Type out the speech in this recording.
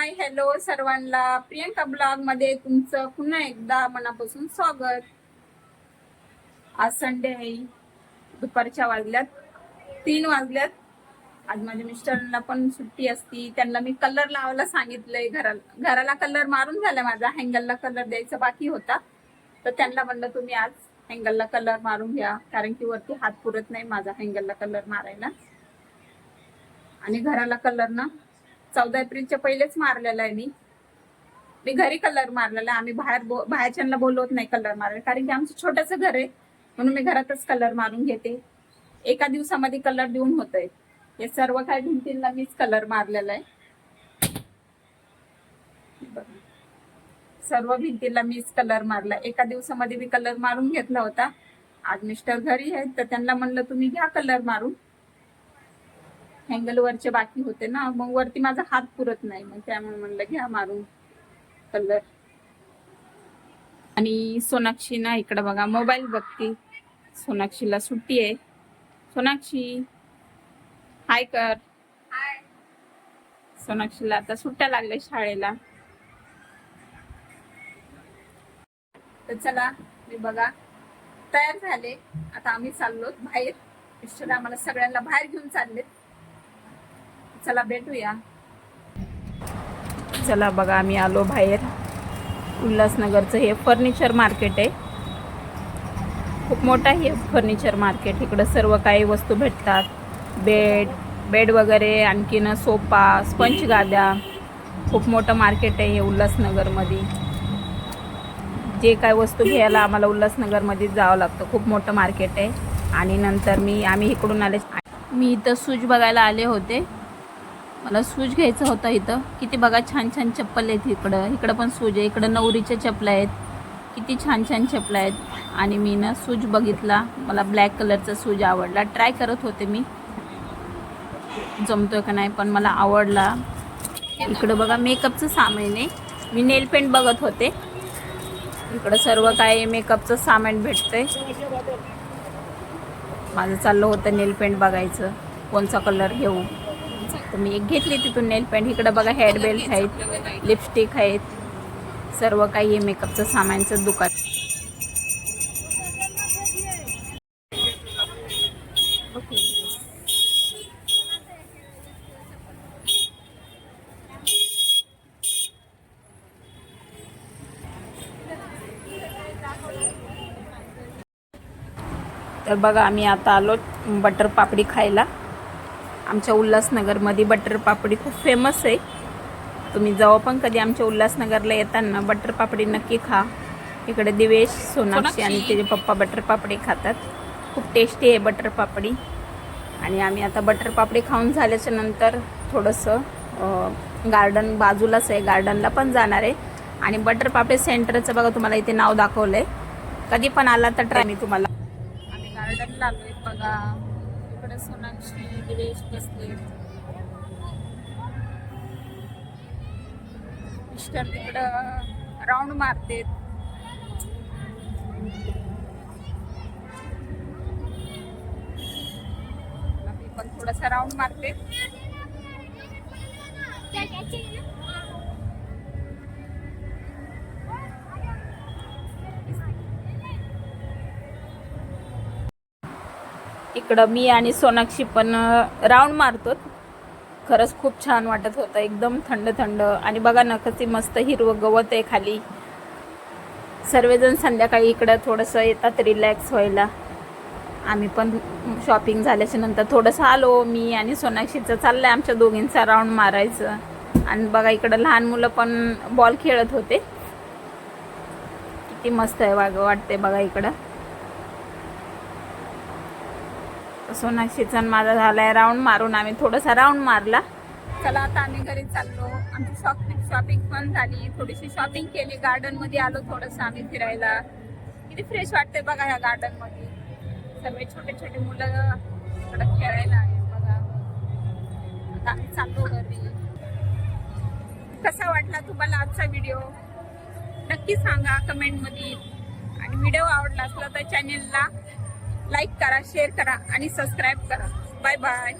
Hi hello सर्वांना, Priyanka blog मध्ये तुमचं पुन्हा एकदा मनापासून स्वागत। आज संडे आहे, दुपारच्या वाजल्यात 3 वाजल्यात। आज माझ्या मिस्टरांना पण सुट्टी असती, त्यांना मी कलर लावायला सांगितलंय। घराला कलर मारून झाला, माझा हँगलला कलर द्यायचा बाकी होता, तर त्यांना म्हणलं तुम्ही आज हँगलला कलर मारून घ्या, कारण की वरती हात पुरत नाही माझा हँगलला कलर मारायला। आणि घराला कलर ना 14 एप्रिलच्या पहिलेच मारलेला आहे मी घरी कलर मारलेला। आम्ही बाहेरच्यांना बोलवत नाही कलर मारायला, कारण की आमचं छोटंसं घर आहे, म्हणून मी घरातच कलर मारून घेते। एका दिवसामध्ये कलर देऊन होतंय। हे सर्व काही भिंतींना मीच कलर मारलेला आहे, सर्व भिंतीला मीच कलर मारला। एका दिवसामध्ये मी कलर मारून घेतला होता। आज मिस्टर घरी आहेत, तर त्यांना म्हणलं तुम्ही घ्या कलर मारून, हँगल वरचे बाकी होते ना, मग वरती माझा हात पुरत नाही, मग त्यामुळे म्हणलं घ्या मारून कलर। आणि सोनाक्षी ना इकडे बघा मोबाईल बघती, सोनाक्षीला सुट्टी आहे। सोनाक्षी हाय कर। सोनाक्षीला आता सुट्ट्या लागल्या शाळेला, तर चला मी बघा तयार झाले। आता आम्ही चाललो बाहेर, मिस्टर आम्हाला सगळ्यांना बाहेर घेऊन चाललेत। चला भेटूया। चला बघा आम्ही आलो बाहेर। उल्हासनगरचं हे फर्निचर मार्केट आहे, खूप मोठा हे फर्निचर मार्केट। इकडं सर्व काही वस्तू भेटतात, बेड वगैरे, आणखीन सोफा, स्पंज गाद्या। खूप मोठं मार्केट आहे हे उल्हासनगरमध्ये। जे काय वस्तू घ्यायला आम्हाला उल्हासनगरमध्ये जावं लागतं, खूप मोठं मार्केट आहे। आणि नंतर आम्ही इकडून आले, मी इथं शूज बघायला आले होते, मला शूज घ्यायचं होतं। इथं किती बघा छान छान चप्पल आहेत, इकडं पण शूज आहे, इकडं नवरीच्या चपला आहेत, किती छान छान चपला आहेत। आणि मी ना शूज बघितला, मला ब्लॅक कलरचा शूज आवडला, ट्राय करत होते मी, जमतोय का नाही, पण मला आवडला। इकडं बघा मेकअपचं सामान आहे, मी नेल पेंट बघत होते। इकडं सर्व काय मेकअपचं सामान भेटतंय। माझं चाललं होतं नेल पेंट बघायचं, कोणचा कलर घेऊ, तर मी एक घेतली तिथून नेल पेंट। इकडं बघा हेअर बेल्ट आहेत, लिपस्टिक आहेत, सर्व काही आहे मेकअपचं सामानचं दुकान। तर बघा आम्ही आता आलो बटर पापडी खायला। आमच्या उल्हासनगरमध्ये बटर पापडी खूप फेमस आहे, तुम्ही जेव्हा पण कधी आमच्या उल्हासनगरला येताना बटर पापडी नक्की खा। इकडे दिवेश, सोनाक्षी आणि त्याचे पप्पा बटर पापडी खातात, खूप टेस्टी आहे बटर पापडी। आणि आम्ही आता बटर पापडी खाऊन झाल्याच्या नंतर थोडंसं गार्डन बाजूलाच आहे, गार्डनला पण जाणार आहे। आणि बटर पापडी सेंटरचं बघा तुम्हाला इथे नाव दाखवलंय, कधी पण आला तर ट्राय। मी तुम्हाला आम्ही गार्डनला आलोय बघा, इकडे सोनाक्षी दिवेश बसले, मिस्टर तिकडं राऊंड मारते। मी पण थोडासा राऊंड मारते। इकडं मी आणि सोनाक्षी पण राऊंड मारतो। खरंच खूप छान वाटत होतं, एकदम थंड थंड। आणि बघा ना कशी मस्त हिरवं गवत आहे खाली। सर्वजण संध्याकाळी इकडं थोडंसं येतात रिलॅक्स व्हायला। आम्ही पण शॉपिंग झाल्याच्या नंतर थोडंसं आलो, मी आणि सोनाक्षीचं चाललंय आमच्या दोघींचा राऊंड मारायचं। आणि बघा इकडं लहान मुलं पण बॉल खेळत होते, किती मस्त आहे वाटते बघा इकडं। सोनाक्षीचा माझा झालाय राऊंड मारून, आम्ही थोडासा राऊंड मारला। चला आता आम्ही घरी चाललो, आमची शॉपिंग पण झाली, थोडीशी शॉपिंग केली, गार्डन मध्ये आलो थोडंसं आम्ही फिरायला। किती फ्रेश वाटते बघा ह्या गार्डन मध्ये, सर्व छोटे छोटे मुलं इकडे खेळायला आहेत बघा। आता आम्ही चाललो घरी। कसा वाटला तुम्हाला आजचा व्हिडिओ नक्की सांगा कमेंट मध्ये। आणि व्हिडिओ आवडला असला तर चॅनेलला लाईक करा, शेअर करा आणि सबस्क्राईब करा। Bye bye.